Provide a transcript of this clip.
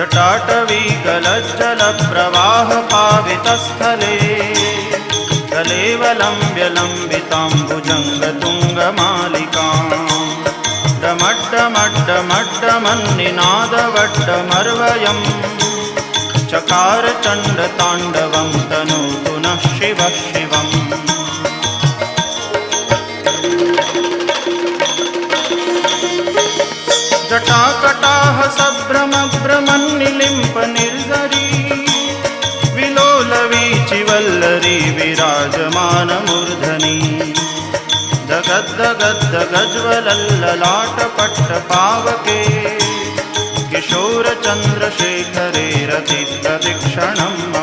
जटाटवीगलज्जलप्रवाहपावितस्थले कलेवलम्ब्य लम्बिताम्बुजङ्गतुङ्गमालिकाम् डमड्डमड्डमड्डमन्निनादवड्डमर्वयम् चकार चण्डताण्डवं तनोतु नः शिवः शिवम्। जटाकटाह सभ्रमभ्रमन्निलिम्प निर्झरी विलोलवीचिवल्लरी विराजमानमूर्धनि दगद्दगद्दगज्ज्वलल्ललाटपट्टपावके किशोरचन्द्रशेखरे रतिप्रदक्षिणम्